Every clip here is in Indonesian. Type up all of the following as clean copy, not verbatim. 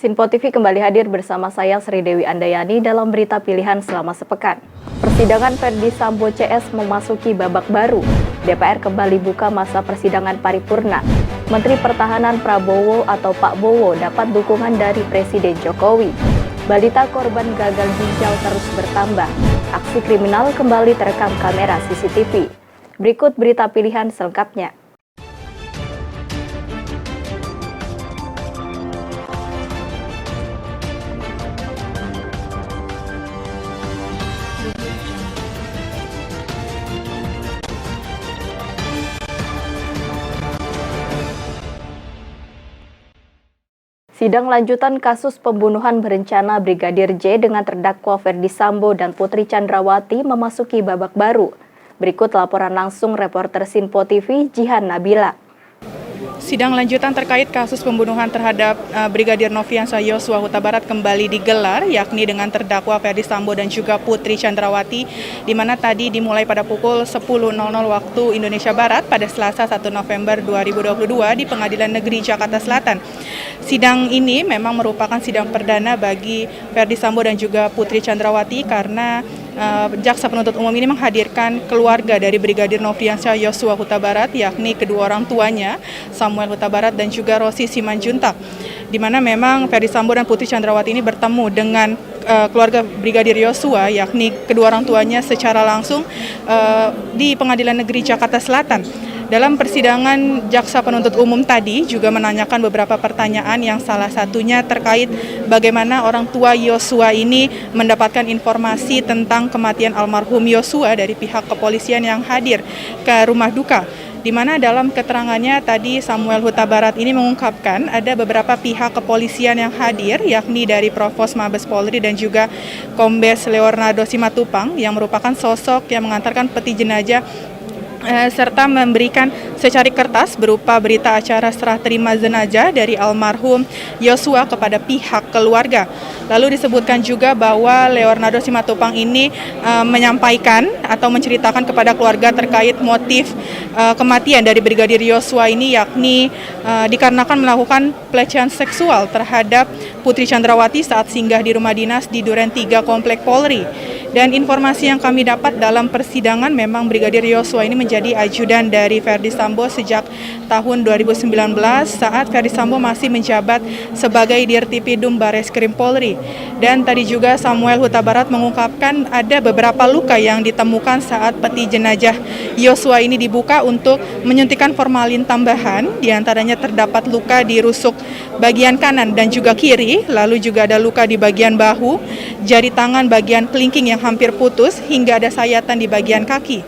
Sinpo TV kembali hadir bersama saya Sri Dewi Andayani dalam berita pilihan selama sepekan. Persidangan Ferdi Sambo CS memasuki babak baru. DPR kembali buka masa persidangan paripurna. Menteri Pertahanan Prabowo atau Pak Bowo dapat dukungan dari Presiden Jokowi. Balita korban gagal ginjal terus bertambah. Aksi kriminal kembali terekam kamera CCTV. Berikut berita pilihan selengkapnya. Sidang lanjutan kasus pembunuhan berencana Brigadir J dengan terdakwa Ferdi Sambo dan Putri Chandrawati memasuki babak baru. Berikut laporan langsung reporter Sinpo TV Jihan Nabila. Sidang lanjutan terkait kasus pembunuhan terhadap Brigadir Nofriansah Yosua Huta Barat kembali digelar, yakni dengan terdakwa Ferdi Sambo dan juga Putri Chandrawati, di mana tadi dimulai pada pukul 10.00 waktu Indonesia Barat pada Selasa 1 November 2022 di Pengadilan Negeri Jakarta Selatan. Sidang ini memang merupakan sidang perdana bagi Ferdi Sambo dan juga Putri Chandrawati karena Jaksa Penuntut Umum ini menghadirkan keluarga dari Brigadir Nofriansah Yosua Huta Barat, yakni kedua orang tuanya, Samuel Huta Barat dan juga Rosi Simanjuntak, di mana memang Ferdi Sambo dan Putri Chandrawati ini bertemu dengan keluarga Brigadir Yosua, yakni kedua orang tuanya secara langsung di Pengadilan Negeri Jakarta Selatan. Dalam persidangan, Jaksa Penuntut Umum tadi juga menanyakan beberapa pertanyaan yang salah satunya terkait bagaimana orang tua Yosua ini mendapatkan informasi tentang kematian almarhum Yosua dari pihak kepolisian yang hadir ke rumah duka. Di mana dalam keterangannya tadi Samuel Huta Barat ini mengungkapkan ada beberapa pihak kepolisian yang hadir, yakni dari Provos Mabes Polri dan juga Kombes Leonardo Simatupang yang merupakan sosok yang mengantarkan peti jenazah serta memberikan secari kertas berupa berita acara serah terima jenazah dari almarhum Yosua kepada pihak keluarga. Lalu disebutkan juga bahwa Leonardo Simatupang ini menyampaikan atau menceritakan kepada keluarga terkait motif kematian dari Brigadir Yosua ini, yakni dikarenakan melakukan pelecehan seksual terhadap Putri Chandrawati saat singgah di rumah dinas di Duren 3 Komplek Polri. Dan informasi yang kami dapat dalam persidangan memang Brigadir Yosua ini menjadi ajudan dari Ferdi Sambo sejak tahun 2019 saat Ferdi Sambo masih menjabat sebagai Dirtipidum Bareskrim Polri. Dan tadi juga Samuel Huta Barat mengungkapkan ada beberapa luka yang ditemukan saat peti jenazah Yosua ini dibuka untuk menyuntikkan formalin tambahan, diantaranya terdapat luka di rusuk bagian kanan dan juga kiri, lalu juga ada luka di bagian bahu, jari tangan bagian kelingking yang hampir putus, hingga ada sayatan di bagian kaki.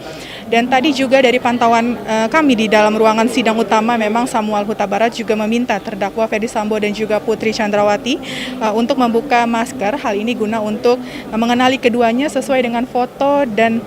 Dan tadi juga dari pantauan kami di dalam ruangan sidang utama, memang Samuel Huta Barat juga meminta terdakwa Ferdi Sambo dan juga Putri Chandrawati untuk membuka masker. Hal ini guna untuk mengenali keduanya sesuai dengan foto dan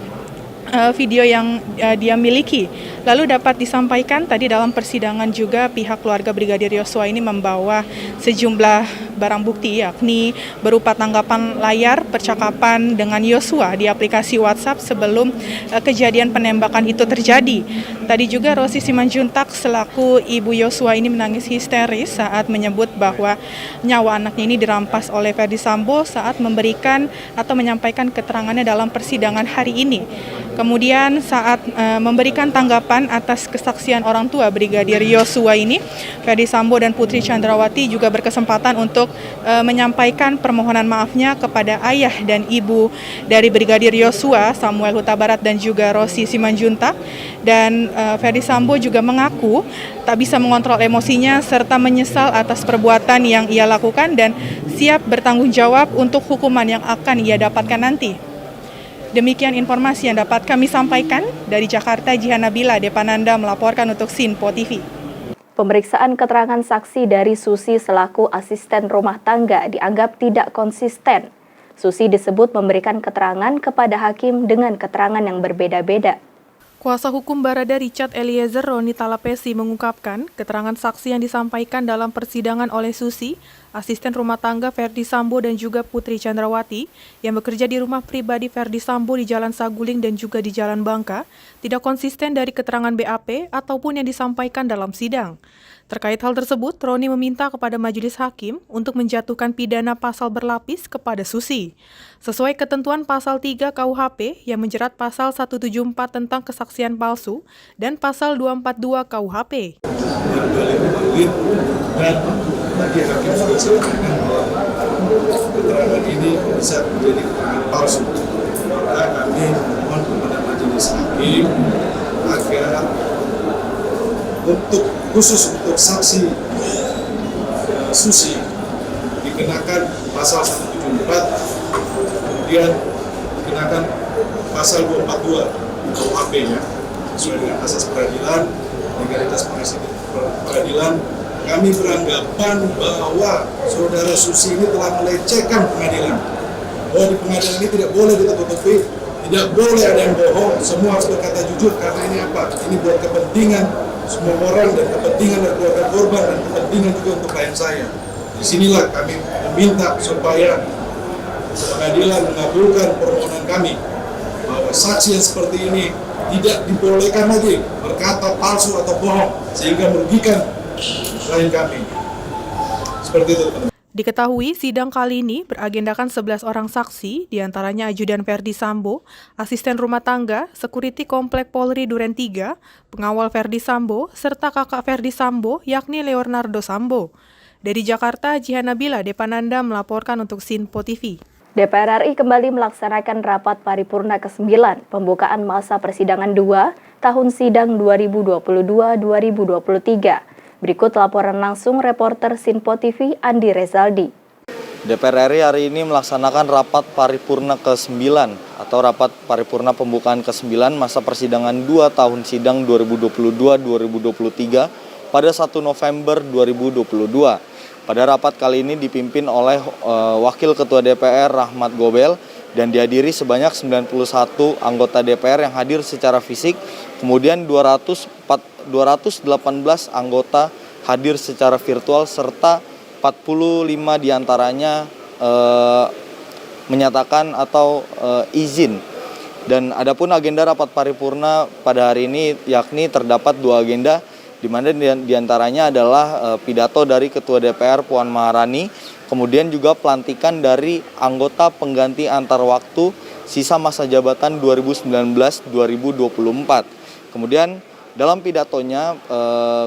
video yang dia miliki. Lalu dapat disampaikan tadi dalam persidangan juga pihak keluarga Brigadir Yosua ini membawa sejumlah barang bukti, yakni berupa tanggapan layar percakapan dengan Yosua di aplikasi WhatsApp sebelum kejadian penembakan itu terjadi. Tadi juga Rosi Simanjuntak selaku ibu Yosua ini menangis histeris saat menyebut bahwa nyawa anaknya ini dirampas oleh Ferdi Sambo saat memberikan atau menyampaikan keterangannya dalam persidangan hari ini. Kemudian saat memberikan tanggapan atas kesaksian orang tua Brigadir Yosua ini, Ferdi Sambo dan Putri Chandrawati juga berkesempatan untuk menyampaikan permohonan maafnya kepada ayah dan ibu dari Brigadir Yosua, Samuel Huta Barat dan juga Rosi Simanjuntak. Dan Ferdi Sambo juga mengaku tak bisa mengontrol emosinya serta menyesal atas perbuatan yang ia lakukan dan siap bertanggung jawab untuk hukuman yang akan ia dapatkan nanti. Demikian informasi yang dapat kami sampaikan dari Jakarta. Jihan Nabila Depananda melaporkan untuk Sinpo TV. Pemeriksaan keterangan saksi dari Susi selaku asisten rumah tangga dianggap tidak konsisten. Susi disebut memberikan keterangan kepada hakim dengan keterangan yang berbeda-beda. Kuasa hukum Barada Richard Eliezer Roni Talapesi mengungkapkan keterangan saksi yang disampaikan dalam persidangan oleh Susi, asisten rumah tangga Ferdi Sambo dan juga Putri Chandrawati yang bekerja di rumah pribadi Ferdi Sambo di Jalan Saguling dan juga di Jalan Bangka, tidak konsisten dari keterangan BAP ataupun yang disampaikan dalam sidang. Terkait hal tersebut, Roni meminta kepada majelis hakim untuk menjatuhkan pidana pasal berlapis kepada Susi, sesuai ketentuan pasal 3 KUHP yang menjerat pasal 174 tentang kesaksian palsu dan pasal 242 KUHP. Dan tadi hakim sudah sampaikan bahwa keterangan ini bisa menjadi keterangan palsu. Maka kami mohon kepada majelis hakim agar khusus untuk saksi Susi dikenakan pasal 174, kemudian dikenakan pasal 242 KUHP-nya sesuai dengan asas peradilan, legalitas peradilan. Kami beranggapan bahwa saudara Susi ini telah melecehkan pengadilan. Bahwa di pengadilan ini tidak boleh ditutupi, tidak boleh ada yang bohong, semua harus berkata jujur. Karena ini apa? Ini buat kepentingan semua orang dan kepentingan dari keluarga korban dan kepentingan juga untuk klien saya. Disinilah kami meminta supaya pengadilan mengabulkan permohonan kami bahwa saksi yang seperti ini tidak dibolehkan lagi berkata palsu atau bohong sehingga merugikan klien kami. Seperti itu. Diketahui sidang kali ini beragendakan 11 orang saksi, diantaranya Ajudan Ferdi Sambo, asisten rumah tangga, sekuriti Komplek Polri Duren 3, pengawal Ferdi Sambo, serta kakak Ferdi Sambo yakni Leonardo Sambo. Dari Jakarta, Jihan Nabila Depananda melaporkan untuk Sinpo TV. DPR RI kembali melaksanakan rapat paripurna ke-9 pembukaan masa persidangan 2 tahun sidang 2022-2023. Berikut laporan langsung reporter Sinpo TV Andi Rezaldi. DPR RI hari ini melaksanakan rapat paripurna ke-9 atau rapat paripurna pembukaan ke-9 masa persidangan 2 tahun sidang 2022-2023 pada 1 November 2022. Pada rapat kali ini dipimpin oleh Wakil Ketua DPR Rahmat Gobel dan dihadiri sebanyak 91 anggota DPR yang hadir secara fisik, kemudian 218 anggota hadir secara virtual serta 45 diantaranya menyatakan atau izin. Dan adapun agenda rapat paripurna pada hari ini yakni terdapat 2 agenda, di mana diantaranya adalah pidato dari Ketua DPR Puan Maharani, kemudian juga pelantikan dari anggota pengganti antar waktu sisa masa jabatan 2019-2024. Kemudian dalam pidatonya,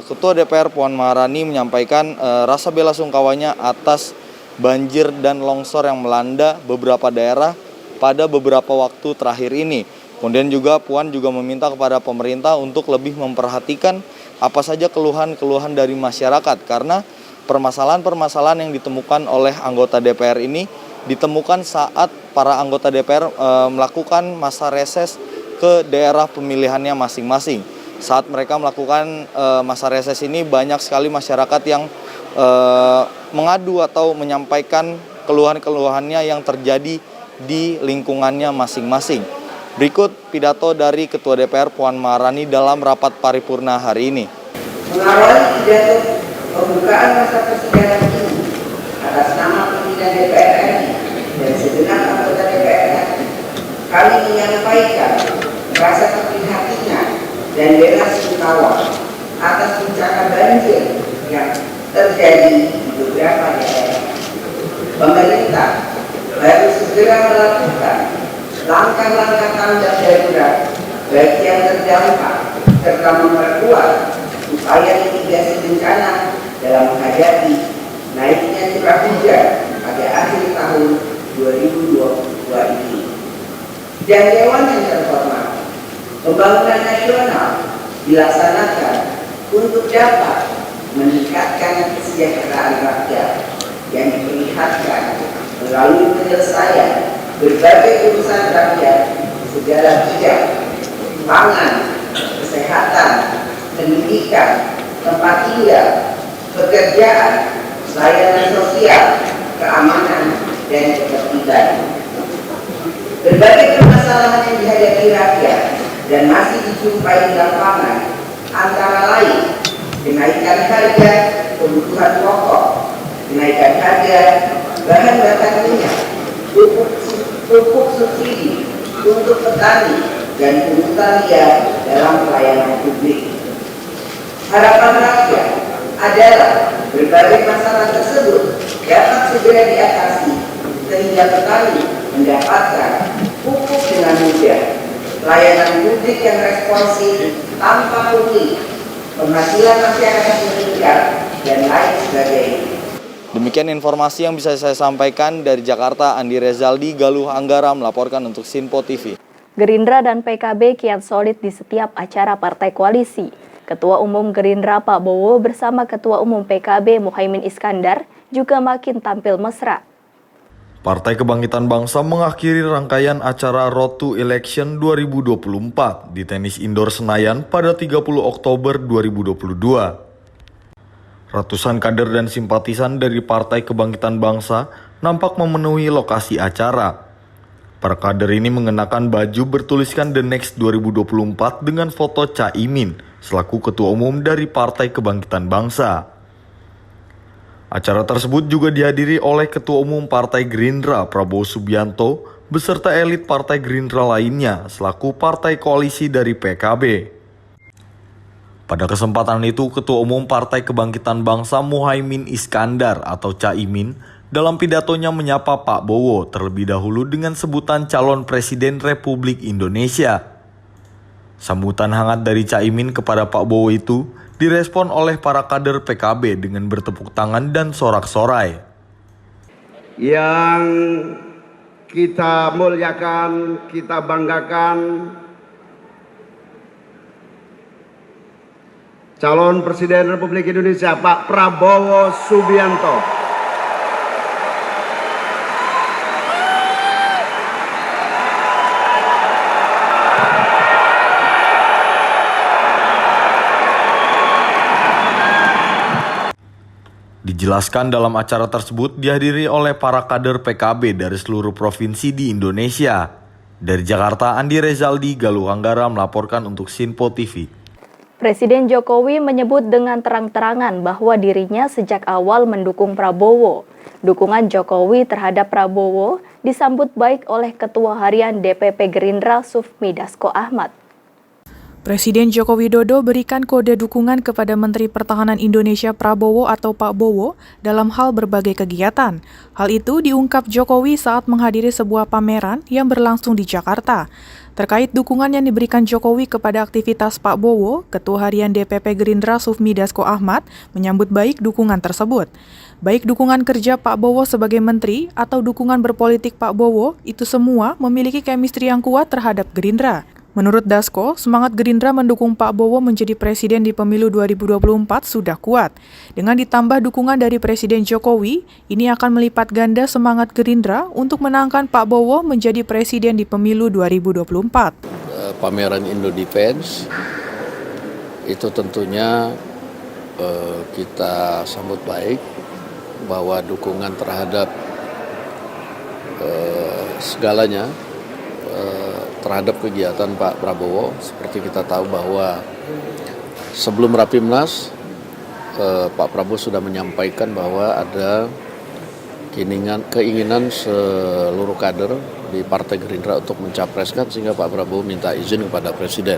Ketua DPR Puan Maharani menyampaikan rasa bela sungkawanya atas banjir dan longsor yang melanda beberapa daerah pada beberapa waktu terakhir ini. Kemudian juga Puan juga meminta kepada pemerintah untuk lebih memperhatikan apa saja keluhan-keluhan dari masyarakat, karena permasalahan-permasalahan yang ditemukan oleh anggota DPR ini ditemukan saat para anggota DPR melakukan masa reses ke daerah pemilihannya masing-masing. Saat mereka melakukan masa reses ini, banyak sekali masyarakat yang mengadu atau menyampaikan keluhan-keluhannya yang terjadi di lingkungannya masing-masing. Berikut pidato dari Ketua DPR Puan Maharani dalam rapat paripurna hari ini. Mengawali pidato pembukaan masa persidangan ini atas nama pimpinan DPR RI dan segenap anggota DPR, kami menyampaikan rasa keprihatinan dan bela sungkawa atas bencana banjir yang terjadi di beberapa daerah. Pemerintah baru segera melakukan langkah-langkah tanggap darurat bagi yang terdampak serta memperkuat upaya mitigasi bencana dalam menghadapi naiknya curah hujan pada akhir tahun 2022 ini. Dan Dewan yang terhormat, pembangunan nasional dilaksanakan untuk dapat meningkatkan kesejahteraan rakyat yang diperlihatkan melalui penyelesaian berbagai urusan rakyat segala bidang, pangan, kesehatan, pendidikan, tempat tinggal, pekerjaan, layanan sosial, keamanan, dan ketertiban. Berbagai permasalahan yang dihadapi rakyat dan masih dijumpai di lapangan antara lain kenaikan harga kebutuhan pokok, kenaikan harga bahan bakar minyak, pupuk subsidi untuk petani, dan pungutan liar dalam pelayanan publik. Harapan rakyat adalah berbagai masalah tersebut dapat segera diatasi sehingga petani mendapatkan pupuk dengan mudah, layanan publik yang responsif tanpa pungli, penghasilan masyarakat meningkat, dan lain sebagainya. Demikian informasi yang bisa saya sampaikan dari Jakarta. Andi Rezaldi, Galuh Anggara melaporkan untuk Sinpo TV. Gerindra dan PKB kian solid di setiap acara partai koalisi. Ketua Umum Gerindra Pak Bowo bersama Ketua Umum PKB Muhaimin Iskandar juga makin tampil mesra. Partai Kebangkitan Bangsa mengakhiri rangkaian acara Road to Election 2024 di Tenis Indoor Senayan pada 30 Oktober 2022. Ratusan kader dan simpatisan dari Partai Kebangkitan Bangsa nampak memenuhi lokasi acara. Para kader ini mengenakan baju bertuliskan The Next 2024 dengan foto Caimin selaku Ketua Umum dari Partai Kebangkitan Bangsa. Acara tersebut juga dihadiri oleh Ketua Umum Partai Gerindra Prabowo Subianto beserta elit Partai Gerindra lainnya selaku partai koalisi dari PKB. Pada kesempatan itu, Ketua Umum Partai Kebangkitan Bangsa Muhaimin Iskandar atau Caimin dalam pidatonya menyapa Pak Bowo terlebih dahulu dengan sebutan calon Presiden Republik Indonesia. Sambutan hangat dari Caimin kepada Pak Bowo itu direspon oleh para kader PKB dengan bertepuk tangan dan sorak-sorai. Yang kita muliakan, kita banggakan, calon Presiden Republik Indonesia Pak Prabowo Subianto. Dijelaskan dalam acara tersebut dihadiri oleh para kader PKB dari seluruh provinsi di Indonesia. Dari Jakarta, Andi Rezaldi, Galuh Anggara melaporkan untuk Sinpo TV. Presiden Jokowi menyebut dengan terang-terangan bahwa dirinya sejak awal mendukung Prabowo. Dukungan Jokowi terhadap Prabowo disambut baik oleh Ketua Harian DPP Gerindra Sufmi Dasko Ahmad. Presiden Joko Widodo berikan kode dukungan kepada Menteri Pertahanan Indonesia Prabowo atau Pak Bowo dalam hal berbagai kegiatan. Hal itu diungkap Jokowi saat menghadiri sebuah pameran yang berlangsung di Jakarta. Terkait dukungan yang diberikan Jokowi kepada aktivitas Pak Bowo, Ketua Harian DPP Gerindra Sufmi Dasko Ahmad menyambut baik dukungan tersebut. Baik dukungan kerja Pak Bowo sebagai menteri atau dukungan berpolitik Pak Bowo, itu semua memiliki chemistry yang kuat terhadap Gerindra. Menurut Dasko, semangat Gerindra mendukung Pak Bowo menjadi presiden di pemilu 2024 sudah kuat. Dengan ditambah dukungan dari Presiden Jokowi, ini akan melipat ganda semangat Gerindra untuk menangkan Pak Bowo menjadi presiden di pemilu 2024. Pameran Indo Defense itu tentunya kita sambut baik bahwa dukungan terhadap segalanya terhadap kegiatan Pak Prabowo. Seperti kita tahu bahwa sebelum Rapimnas Pak Prabowo sudah menyampaikan bahwa ada keinginan seluruh kader di Partai Gerindra untuk mencapreskan, sehingga Pak Prabowo minta izin kepada Presiden.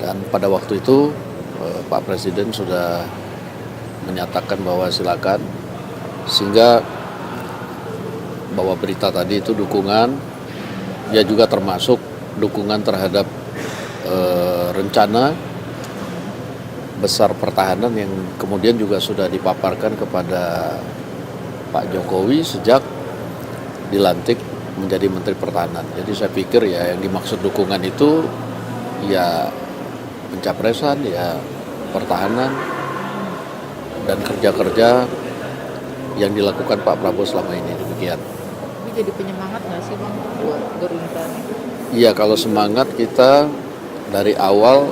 Dan pada waktu itu Pak Presiden sudah menyatakan bahwa silakan, sehingga bahwa berita tadi itu dukungan, ya juga termasuk dukungan terhadap rencana besar pertahanan yang kemudian juga sudah dipaparkan kepada Pak Jokowi sejak dilantik menjadi Menteri Pertahanan. Jadi saya pikir ya yang dimaksud dukungan itu ya pencapresan, ya pertahanan, dan kerja-kerja yang dilakukan Pak Prabowo selama ini. Demikian. Ini jadi penyemangat nggak sih Bang buat Gerindra? Iya, kalau semangat kita dari awal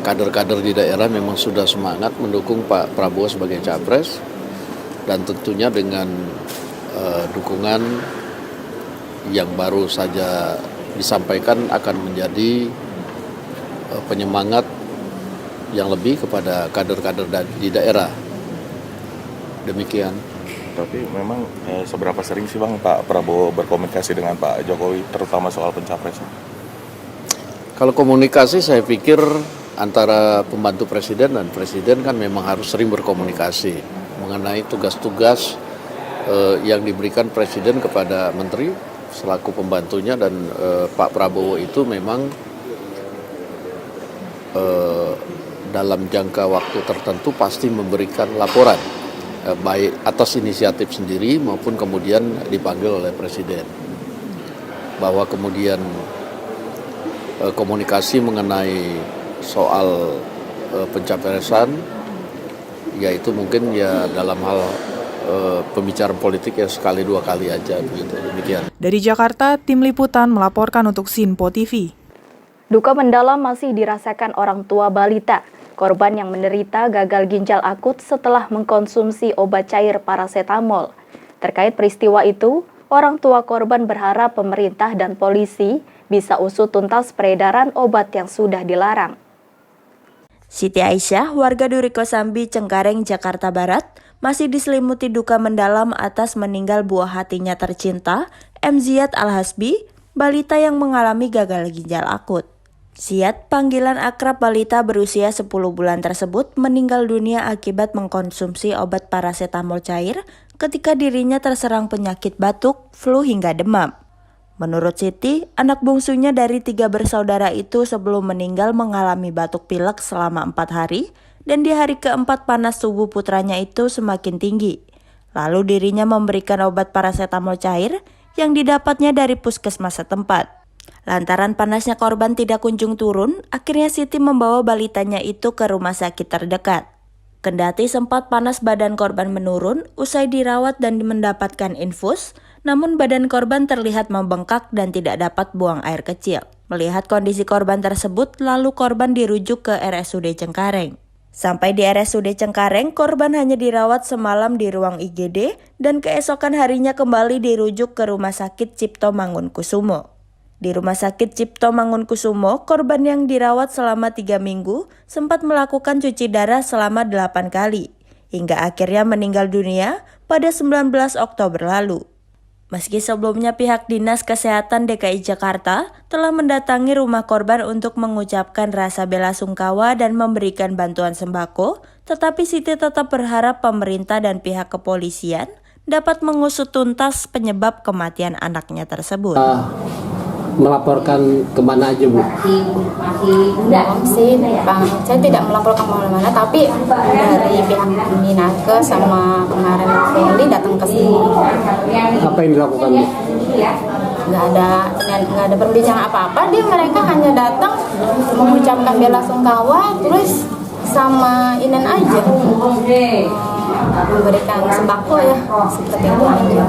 kader-kader di daerah memang sudah semangat mendukung Pak Prabowo sebagai capres, dan tentunya dengan dukungan yang baru saja disampaikan akan menjadi penyemangat yang lebih kepada kader-kader di daerah. Demikian. Tapi memang seberapa sering sih Bang Pak Prabowo berkomunikasi dengan Pak Jokowi terutama soal pencapresan? Kalau komunikasi saya pikir antara pembantu presiden dan presiden kan memang harus sering berkomunikasi mengenai tugas-tugas yang diberikan presiden kepada menteri selaku pembantunya, dan Pak Prabowo itu memang dalam jangka waktu tertentu pasti memberikan laporan baik atas inisiatif sendiri maupun kemudian dipanggil oleh presiden, bahwa kemudian komunikasi mengenai soal pencapresan yaitu mungkin ya dalam hal pembicaraan politik ya sekali dua kali aja begitu. Demikian. Dari Jakarta, tim liputan melaporkan untuk Sinpo TV. Duka mendalam masih dirasakan orang tua balita, korban yang menderita gagal ginjal akut setelah mengkonsumsi obat cair parasetamol. Terkait peristiwa itu, orang tua korban berharap pemerintah dan polisi bisa usut tuntas peredaran obat yang sudah dilarang. Siti Aisyah, warga Duri Kosambi, Cengkareng, Jakarta Barat, masih diselimuti duka mendalam atas meninggal buah hatinya tercinta, M. Ziyad Al-Hasbi, balita yang mengalami gagal ginjal akut. Ziyad, panggilan akrab balita berusia 10 bulan tersebut, meninggal dunia akibat mengkonsumsi obat parasetamol cair ketika dirinya terserang penyakit batuk, flu hingga demam. Menurut Siti, anak bungsunya dari 3 bersaudara itu sebelum meninggal mengalami batuk pilek selama 4 hari, dan di hari keempat panas tubuh putranya itu semakin tinggi. Lalu dirinya memberikan obat parasetamol cair yang didapatnya dari puskesmas setempat. Lantaran panasnya korban tidak kunjung turun, akhirnya Siti membawa balitanya itu ke rumah sakit terdekat. Kendati sempat panas badan korban menurun, usai dirawat dan mendapatkan infus, namun badan korban terlihat membengkak dan tidak dapat buang air kecil. Melihat kondisi korban tersebut, lalu korban dirujuk ke RSUD Cengkareng. Sampai di RSUD Cengkareng, korban hanya dirawat semalam di ruang IGD dan keesokan harinya kembali dirujuk ke Rumah Sakit Cipto Mangunkusumo. Di Rumah Sakit Cipto Mangunkusumo, korban yang dirawat selama 3 minggu sempat melakukan cuci darah selama 8 kali, hingga akhirnya meninggal dunia pada 19 Oktober lalu. Meski sebelumnya pihak Dinas Kesehatan DKI Jakarta telah mendatangi rumah korban untuk mengucapkan rasa bela sungkawa dan memberikan bantuan sembako, tetapi Siti tetap berharap pemerintah dan pihak kepolisian dapat mengusut tuntas penyebab kematian anaknya tersebut. Melaporkan kemana aja, Bu? Saya tidak melaporkan kemana-mana, tapi dari pihak Minake sama kemarin Feli datang ke sini. Apa yang dilakukan, Bu? Nggak ada pembicaraan apa-apa, mereka hanya datang mengucapkan bela sungkawa, terus sama Inen aja memberikan sembako ya, seperti itu aja.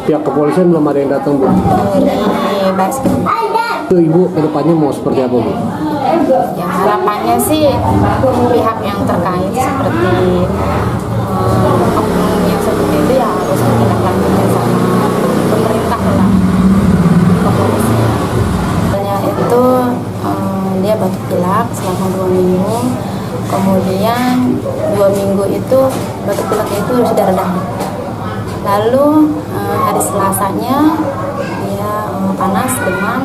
Pihak kepolisian belum ada yang datang, Bu? Itu Ibu kedepannya mau seperti apa, Bu? Ya harapannya sih pihak yang terkait seperti oknum yang seperti itu ya harus ditindaklanjuti sama pemerintah lah, kepolisian. Itu dia batuk pilek selama 2 minggu. Kemudian 2 minggu itu batuk pileknya itu sudah reda. Lalu hari Selasanya dia panas, demam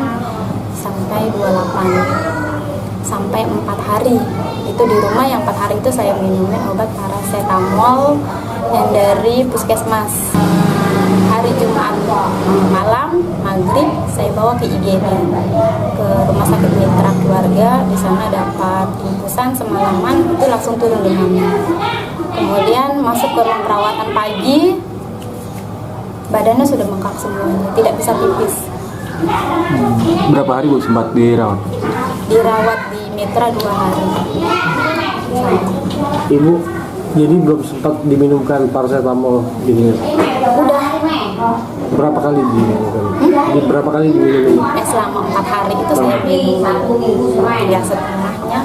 sampai 28, sampai 4 hari. Itu di rumah yang 4 hari itu saya minumin obat parasetamol yang dari puskesmas. Hari Jumat malam maghrib saya bawa ke IGD, ke Rumah Sakit Mitra Keluarga. Di sana dapat infusan semalaman, itu langsung turun demamnya. Kemudian masuk ke ruang perawatan pagi, badannya sudah bengkak semuanya, tidak bisa pipis. Berapa hari, Bu, sempat dirawat? Dirawat di Mitra 2 hari. Ibu jadi belum sempat diminumkan parasetamol gini? Udah. Berapa kali diminumkan? Berapa kali diminum? Selama 4 hari itu saya minum 3,5-nya.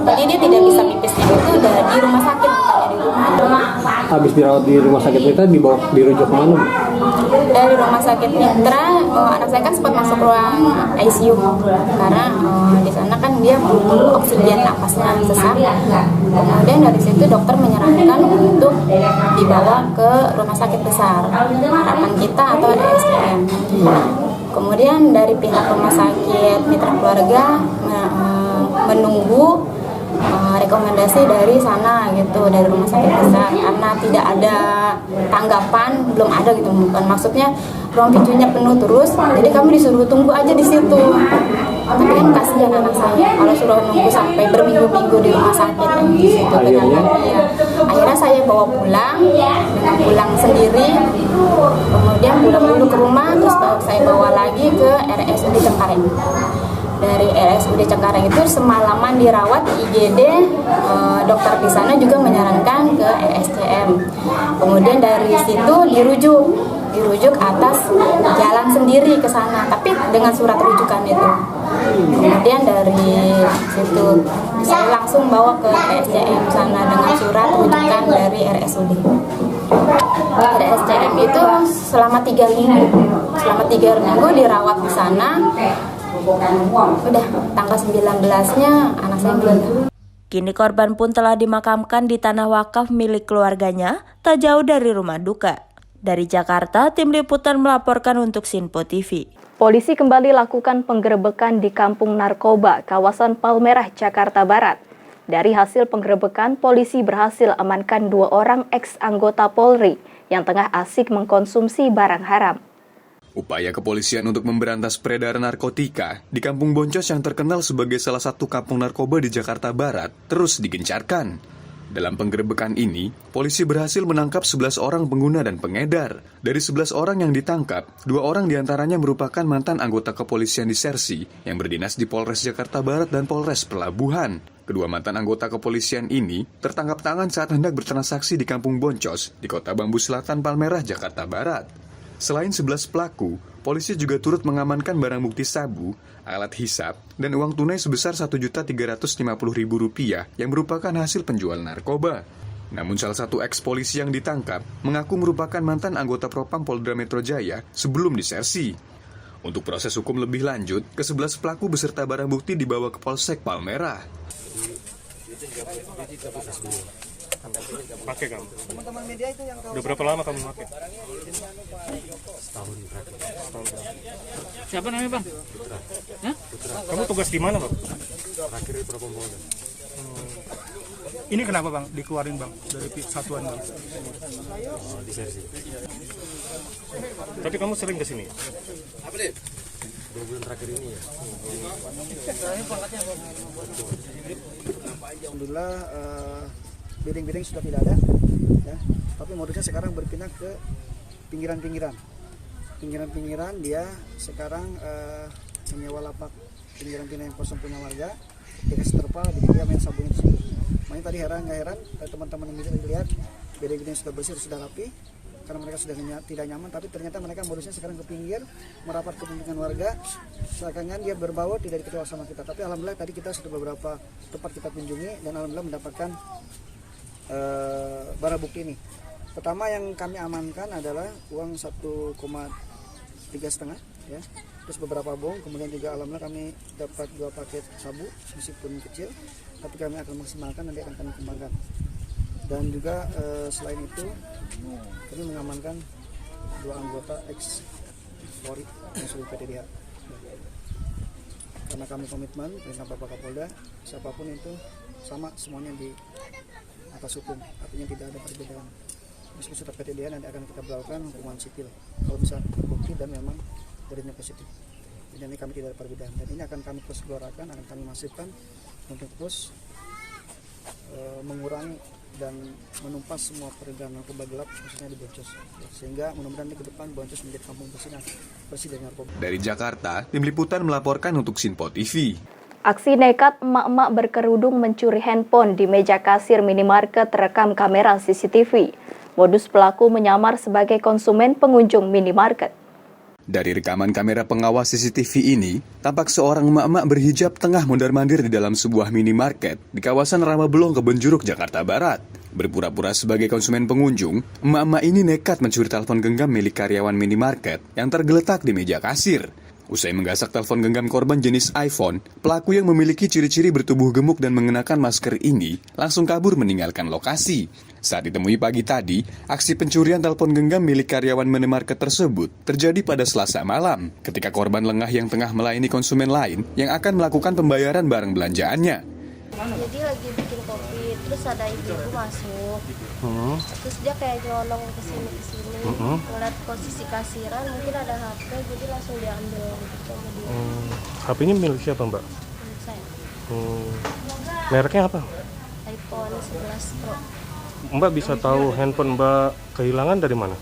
Jadi dia tidak bisa pipisnya itu udah di rumah sakit, bukannya di rumah. Habis dirawat di rumah sakit Mitra dirujuk kemana, Bu? Dari rumah sakit Mitra, anak saya kan sempat masuk ruang ICU karena di sana kan dia oksigen napasnya sesak. Kemudian dari situ dokter menyarankan untuk dibawa ke rumah sakit besar, Harapan Kita atau RSCM. Kemudian dari pihak rumah sakit mitra keluarga menunggu rekomendasi dari sana gitu, dari rumah sakit besar, karena tidak ada tanggapan, belum ada gitu, bukan maksudnya ruang pincunya penuh terus, jadi kami disuruh tunggu aja di situ. Tapi kan kasihan anak saya kalau suruh nunggu sampai berminggu-minggu di rumah sakit di situ. Akhirnya saya bawa pulang sendiri, kemudian pulang dulu ke rumah, terus saya bawa lagi ke RSUD Cengkareng. Dari RSUD Cengkareng itu semalaman dirawat di IGD, dokter di sana juga menyarankan ke RSCM. Kemudian dari situ dirujuk atas jalan sendiri ke sana, tapi dengan surat rujukan itu. Kemudian dari situ saya langsung bawa ke RSCM sana dengan surat rujukan dari RSUD. RSCM itu selama 3 minggu. Selama 3 minggu dirawat di sana. Udah tanggal 19-nya anak saya meninggal. Kini korban pun telah dimakamkan di tanah wakaf milik keluarganya, tak jauh dari rumah duka. Dari Jakarta, Tim Liputan melaporkan untuk Sinpo TV. Polisi kembali lakukan penggerebekan di Kampung Narkoba, kawasan Palmerah, Jakarta Barat. Dari hasil penggerebekan, polisi berhasil amankan 2 orang ex-anggota Polri yang tengah asik mengkonsumsi barang haram. Upaya kepolisian untuk memberantas peredaran narkotika di Kampung Boncos yang terkenal sebagai salah satu kampung narkoba di Jakarta Barat terus digencarkan. Dalam penggerebekan ini, polisi berhasil menangkap 11 orang pengguna dan pengedar. Dari 11 orang yang ditangkap, 2 orang diantaranya merupakan mantan anggota kepolisian di Sersi yang berdinas di Polres Jakarta Barat dan Polres Pelabuhan. Kedua mantan anggota kepolisian ini tertangkap tangan saat hendak bertransaksi di Kampung Boncos di Kota Bambu Selatan, Palmerah, Jakarta Barat. Selain 11 pelaku, polisi juga turut mengamankan barang bukti sabu, alat hisap, dan uang tunai sebesar Rp1.350.000 yang merupakan hasil penjual narkoba. Namun salah satu eks-polisi yang ditangkap mengaku merupakan mantan anggota Propam Polda Metro Jaya sebelum disersi. Untuk proses hukum lebih lanjut, ke-11 pelaku beserta barang bukti dibawa ke Polsek Palmerah. Pakai kamu? Teman-teman media itu yang udah berapa lama kamu pakai? Setahun. Siapa namanya bang? Putra. Hah? Putra. Kamu tugas di mana bang? Terakhir di Propam Polda. Ini kenapa bang dikeluarin bang dari satuan bang? Di Sersi. Tapi kamu sering kesini? Apa deh? 2 bulan terakhir ini ya. Alhamdulillah bidding sudah tidak ada, ya. Tapi modusnya sekarang berpindah ke pinggiran-pinggiran. Dia sekarang menyewa lapak pinggiran-pinggiran yang kosong punya warga, dia kasih terpal, dia main sabunnya tersebut. Makanya tadi nggak heran teman-teman yang bisa dilihat bidding sudah bersih, sudah rapi, karena mereka sudah tidak nyaman. Tapi ternyata mereka modusnya sekarang ke pinggir, merapat ke pemukiman warga, seakan-akan dia berbau tidak diketahui sama kita. Tapi alhamdulillah tadi kita sudah beberapa tempat kita kunjungi dan alhamdulillah mendapatkan barang bukti ini. Pertama yang kami amankan adalah uang 1,3 setengah, ya. Terus beberapa bong, kemudian juga alhamdulillah kami dapat 2 paket sabu meskipun kecil, tapi kami akan maksimalkan, nanti akan kami kembangkan. Dan juga selain itu kami mengamankan 2 anggota ex Polri yang sudah PTDH. Karena kami komitmen dengan Bapak Kapolda, siapapun itu sama semuanya di atas hukum, artinya tidak ada perbedaan. Meski sudah PTDH nanti akan kita berlakukan hukuman sipil kalau bisa terbukti dan memang berinya positif. Jadi ini kami tidak ada perbedaan dan ini akan kami terus gelorakan, akan kami masifkan untuk terus mengurangi dan menumpas semua peredaran narkoba gelap khususnya di Boncos, sehingga mudah-mudahan ke depan Boncos menjadi kampung bersih dari narkoba. Dari Jakarta, Tim Liputan melaporkan untuk Sinpo TV. Aksi nekat emak-emak berkerudung mencuri handphone di meja kasir minimarket terekam kamera CCTV. Modus pelaku menyamar sebagai konsumen pengunjung minimarket. Dari rekaman kamera pengawas CCTV ini, tampak seorang emak-emak berhijab tengah mondar-mandir di dalam sebuah minimarket di kawasan Ramabelong, Kebonjeruk, Jakarta Barat. Berpura-pura sebagai konsumen pengunjung, emak-emak ini nekat mencuri telepon genggam milik karyawan minimarket yang tergeletak di meja kasir. Usai menggasak telepon genggam korban jenis iPhone, pelaku yang memiliki ciri-ciri bertubuh gemuk dan mengenakan masker ini langsung kabur meninggalkan lokasi. Saat ditemui pagi tadi, aksi pencurian telepon genggam milik karyawan minimarket tersebut terjadi pada Selasa malam, ketika korban lengah yang tengah melayani konsumen lain yang akan melakukan pembayaran barang belanjaannya. Jadi lagi bikin kopi, terus ada ibu-ibu masuk, terus dia kayak nyolong kesini, ngeliat posisi kasiran, mungkin ada HP, jadi langsung diambil gitu sama dia. HP-nya milik siapa, Mbak? Milik saya. Mereknya apa? iPhone 11 Pro. Mbak bisa tahu handphone Mbak kehilangan dari mana?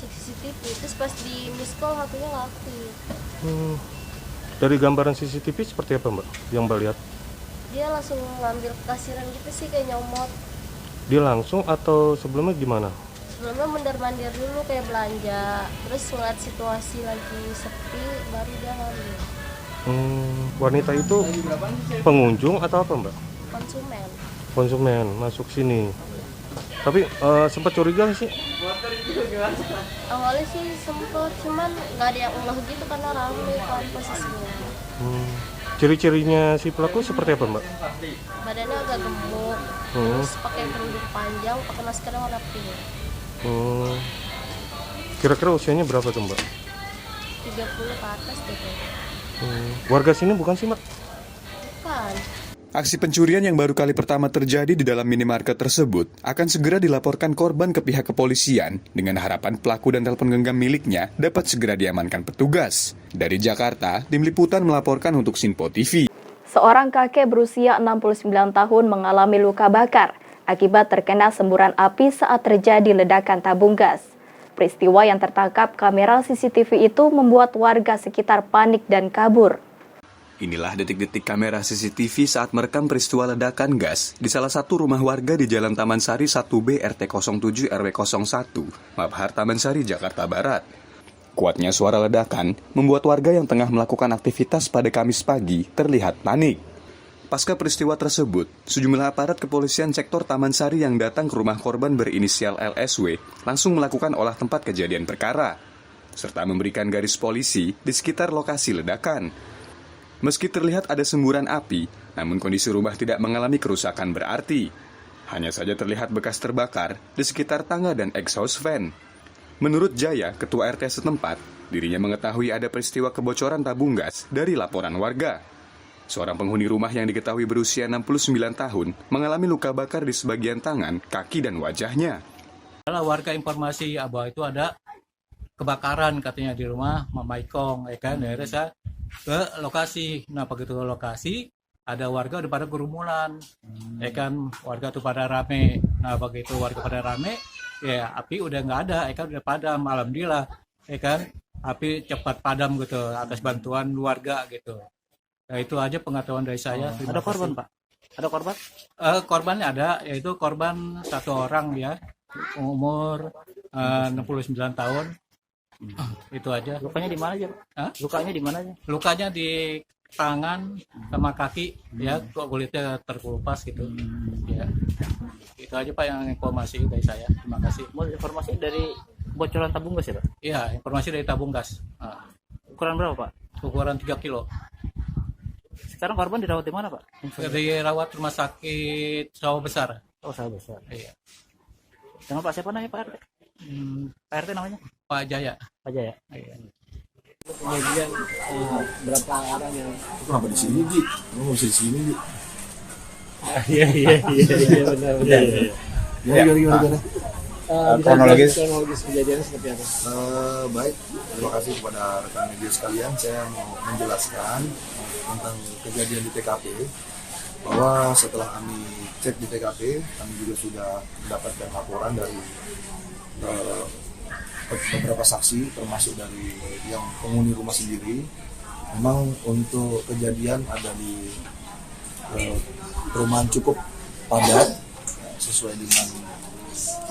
Cek CCTV, terus pas di miss call HP-nya nggak aktif. Dari gambaran CCTV seperti apa, Mbak, yang Mbak lihat? Dia langsung ngambil kasiran gitu sih, kayak nyomot. Dia langsung atau sebelumnya gimana? Sebelumnya mondar-mandir dulu kayak belanja, terus ngeliat situasi lagi sepi, baru dia ngambil. Wanita itu pengunjung atau apa, Mbak? Konsumen. Konsumen masuk sini. Tapi sempat curiga sih? Awalnya sih sempet, cuman nggak ada yang ulah gitu karena rame kan posisinya. Ciri-cirinya si pelaku seperti apa, Mbak? Badannya agak gemuk, terus pakai kerudung panjang, pakai masker warna pink. Kira-kira usianya berapa tuh, Mbak? 30 ke atas deh. Warga sini bukan sih, Mbak? Bukan. Aksi pencurian yang baru kali pertama terjadi di dalam minimarket tersebut akan segera dilaporkan korban ke pihak kepolisian dengan harapan pelaku dan telepon genggam miliknya dapat segera diamankan petugas. Dari Jakarta, Tim Liputan melaporkan untuk Sinpo TV. Seorang kakek berusia 69 tahun mengalami luka bakar akibat terkena semburan api saat terjadi ledakan tabung gas. Peristiwa yang tertangkap kamera CCTV itu membuat warga sekitar panik dan kabur. Inilah detik-detik kamera CCTV saat merekam peristiwa ledakan gas di salah satu rumah warga di Jalan Taman Sari 1B RT 07 RW 01, Mabhar Taman Sari, Jakarta Barat. Kuatnya suara ledakan membuat warga yang tengah melakukan aktivitas pada Kamis pagi terlihat panik. Pasca peristiwa tersebut, sejumlah aparat kepolisian sektor Taman Sari yang datang ke rumah korban berinisial LSW langsung melakukan olah tempat kejadian perkara, serta memberikan garis polisi di sekitar lokasi ledakan. Meski terlihat ada semburan api, namun kondisi rumah tidak mengalami kerusakan berarti. Hanya saja terlihat bekas terbakar di sekitar tangga dan exhaust fan. Menurut Jaya, ketua RT setempat, dirinya mengetahui ada peristiwa kebocoran tabung gas dari laporan warga. Seorang penghuni rumah yang diketahui berusia 69 tahun mengalami luka bakar di sebagian tangan, kaki, dan wajahnya. Warga informasi bahwa itu ada kebakaran katanya di rumah Mama Ikong, kan? Akhirnya saya ke lokasi. Nah, begitu ke lokasi, ada warga udah pada kerumunan, kan? Warga tuh pada rame. Nah, begitu warga pada rame, ya api udah nggak ada, kan? Udah padam, alhamdulillah, kan? Api cepat padam gitu atas bantuan warga gitu. Nah, itu aja pengetahuan dari saya. Ada korban, Pak? Ada korban? Korbannya ada, yaitu korban satu orang ya, umur 69 tahun. Itu aja. Lukanya di mana aja? Lukanya di mana aja? Lukanya di tangan sama kaki, ya, kulitnya terkelupas gitu. Ya. Itu aja Pak yang informasi dari saya. Terima kasih. Mau informasi dari bocoran tabung gas ya, Pak? Iya, informasi dari tabung gas. Ukuran berapa, Pak? Ukuran 3 kilo. Sekarang korban dirawat di mana, Pak? Dirawat rumah sakit Sawah Besar. Oh, Sawah Besar. Iya. Nama Pak siapa namanya, Pak RT? Pak RT namanya? Pak Jaya. Pak Jaya. Iya. Kemudian berapa orang yang kenapa di sini, Ji? Kamu bisa di sini, Ji? Iya benar. Gimana? Kronologis kejadian seperti apa? Baik, terima kasih kepada rekan media sekalian. Saya mau menjelaskan tentang kejadian di TKP, bahwa setelah kami cek di TKP, kami juga sudah mendapatkan laporan dari beberapa saksi, termasuk dari yang penghuni rumah sendiri. Memang untuk kejadian ada di perumahan cukup padat, sesuai dengan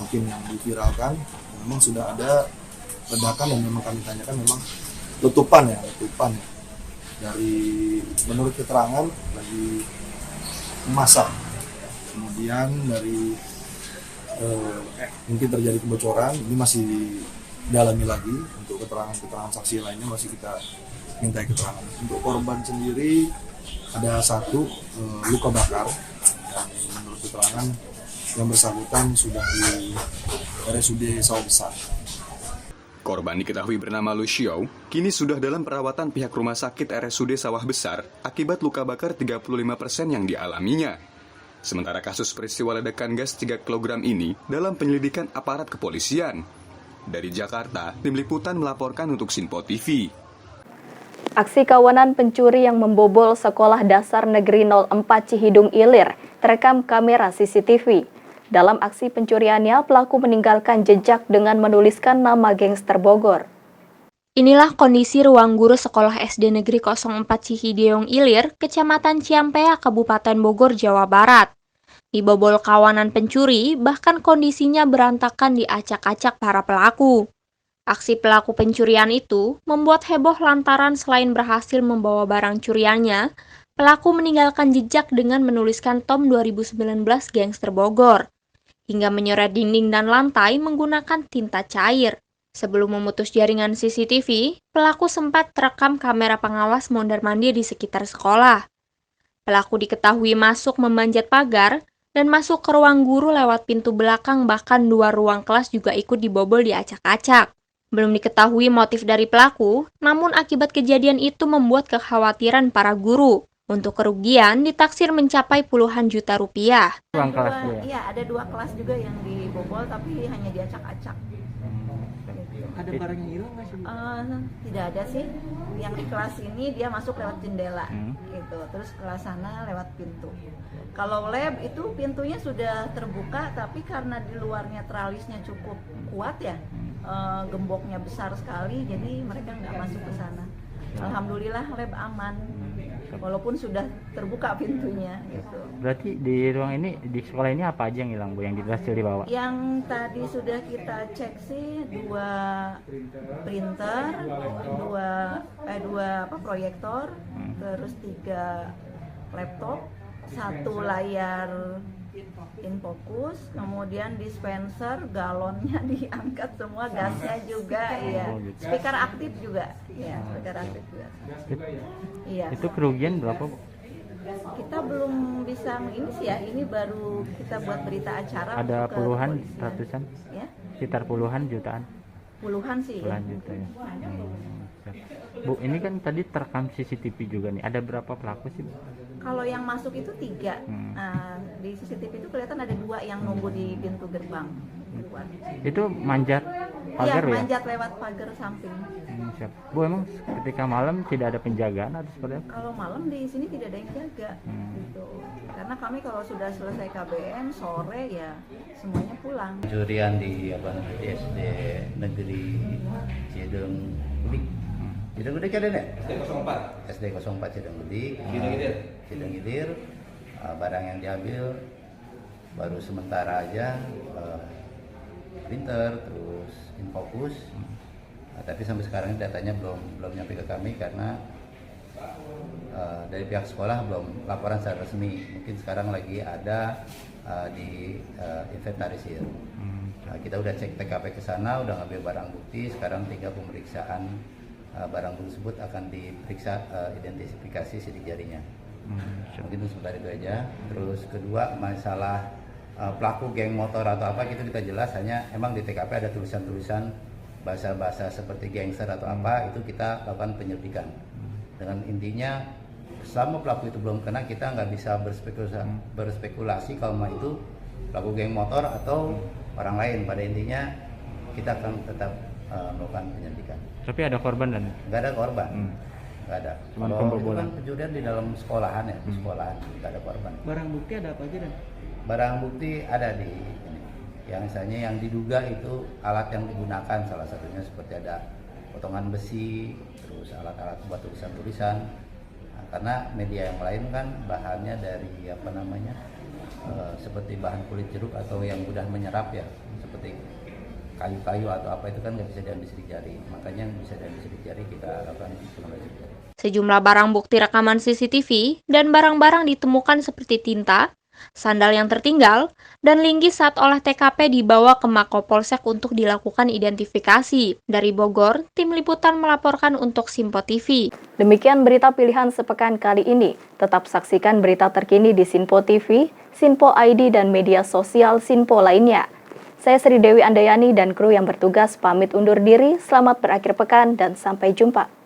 mungkin yang diviralkan. Memang sudah ada ledakan yang memang kami tanyakan, memang letupan ya. Dari menurut keterangan lagi memasak, kemudian dari mungkin terjadi kebocoran. Ini masih didalami lagi untuk keterangan saksi lainnya, masih kita minta keterangan. Untuk korban sendiri ada satu luka bakar yang menurut keterangan yang bersangkutan sudah di RSUD Sawah Besar. Korban diketahui bernama Lucio, kini sudah dalam perawatan pihak rumah sakit RSUD Sawah Besar akibat luka bakar 35% yang dialaminya. Sementara kasus peristiwa ledakan gas 3 kg ini dalam penyelidikan aparat kepolisian. Dari Jakarta, Tim Liputan melaporkan untuk Sinpo TV. Aksi kawanan pencuri yang membobol Sekolah Dasar Negeri 04 Cihidung Ilir terekam kamera CCTV. Dalam aksi pencuriannya, pelaku meninggalkan jejak dengan menuliskan nama gangster Bogor. Inilah kondisi ruang guru Sekolah SD Negeri 04 Cihidung Ilir, Kecamatan Ciampea, Kabupaten Bogor, Jawa Barat. Dibobol kawanan pencuri, bahkan kondisinya berantakan diacak-acak para pelaku. Aksi pelaku pencurian itu membuat heboh lantaran selain berhasil membawa barang curiannya, pelaku meninggalkan jejak dengan menuliskan Tom 2019 Gangster Bogor, hingga menyoret dinding dan lantai menggunakan tinta cair. Sebelum memutus jaringan CCTV, pelaku sempat terekam kamera pengawas mondar-mandir di sekitar sekolah. Pelaku diketahui masuk memanjat pagar dan masuk ke ruang guru lewat pintu belakang, bahkan 2 ruang kelas juga ikut dibobol diacak-acak. Belum diketahui motif dari pelaku, namun akibat kejadian itu membuat kekhawatiran para guru. Untuk kerugian ditaksir mencapai puluhan juta rupiah. Ruang kelas juga? Iya, ada 2 kelas juga yang dibobol tapi hanya diacak-acak. Ada barang yang hilang nggak sih? Tidak ada sih. Yang di kelas ini dia masuk lewat jendela, gitu. Terus kelas sana lewat pintu. Kalau lab itu pintunya sudah terbuka, tapi karena di luarnya tralisnya cukup kuat ya, gemboknya besar sekali, jadi mereka nggak masuk ke sana. Alhamdulillah lab aman, walaupun sudah terbuka pintunya gitu. Berarti di ruang ini, di sekolah ini apa aja yang hilang Bu, yang berhasil dibawa? Yang tadi sudah kita cek sih 2 printer, 2 proyektor, terus 3 laptop, 1 layar infocus, kemudian dispenser, galonnya diangkat semua, gasnya juga, iya. Speaker aktif juga, iya, speaker aktif juga. Iya. Itu kerugian berapa Bu? Kita belum bisa ini sih ya, ini baru kita buat berita acara. Ada puluhan, ratusan? Ya? Sekitar puluhan jutaan? Puluhan sih. Puluhan juta ya. Bu, ini kan tadi terekam CCTV juga nih. Ada berapa pelaku sih Bu? Kalau yang masuk itu 3. Nah, di CCTV itu kelihatan ada 2 yang nunggu di pintu gerbang. Itu manjat pagar ya? Manjat lewat pagar samping. Siap. Bu, emang ketika malam tidak ada penjagaan atau seperti apa? Kalau malam di sini tidak ada yang jaga. Gitu. Karena kami kalau sudah selesai KBM sore ya semuanya pulang. Pencurian di SD Negeri Cihidung Udik. Cihidung Udik ada enggak? SD 04 Cihidung Udik. Cihidung Ilir. Barang yang diambil baru sementara aja printer, terus infocus. Tapi sampai sekarang ini datanya belum nyampe ke kami karena dari pihak sekolah belum laporan secara resmi. Mungkin sekarang lagi ada di inventarisir. Kita udah cek TKP ke sana, udah ngambil barang bukti. Sekarang tinggal pemeriksaan barang tersebut akan diperiksa identifikasi sidik jarinya. Mungkin sebentar itu aja. Terus kedua, masalah pelaku geng motor atau apa gitu kita jelas, hanya emang di TKP ada tulisan-tulisan bahasa-bahasa seperti gangster atau apa, itu kita lakukan penyelidikan. Dengan intinya selama pelaku itu belum kena, kita nggak bisa berspekulasi kalau itu pelaku geng motor atau orang lain. Pada intinya kita akan tetap melakukan penyelidikan. Tapi ada korban dan? Nggak ada korban. Nggak ada. Cuman kalau pembobolan. itu kan pencurian di dalam sekolahan ya, di sekolahan nggak ada korban. Barang bukti ada apa aja dan? Barang bukti ada di ini. Yang misalnya yang diduga itu alat yang digunakan, salah satunya seperti ada potongan besi, terus alat-alat buat tulisan-tulisan. Nah, karena media yang lain kan bahannya dari apa namanya, seperti bahan kulit jeruk atau yang mudah menyerap ya, seperti kayu-kayu atau apa, itu kan nggak bisa diambil sidik jari. Makanya yang bisa diambil sidik jari kita lakukan pengambilan sidik jari. Sejumlah barang bukti rekaman CCTV dan barang-barang ditemukan seperti tinta, sandal yang tertinggal, dan linggis saat olah TKP dibawa ke Mako Polsek untuk dilakukan identifikasi. Dari Bogor, tim liputan melaporkan untuk Simpo TV. Demikian berita pilihan sepekan kali ini. Tetap saksikan berita terkini di Sinpo TV, Sinpo ID, dan media sosial Sinpo lainnya. Saya Sri Dewi Andayani dan kru yang bertugas pamit undur diri. Selamat berakhir pekan dan sampai jumpa.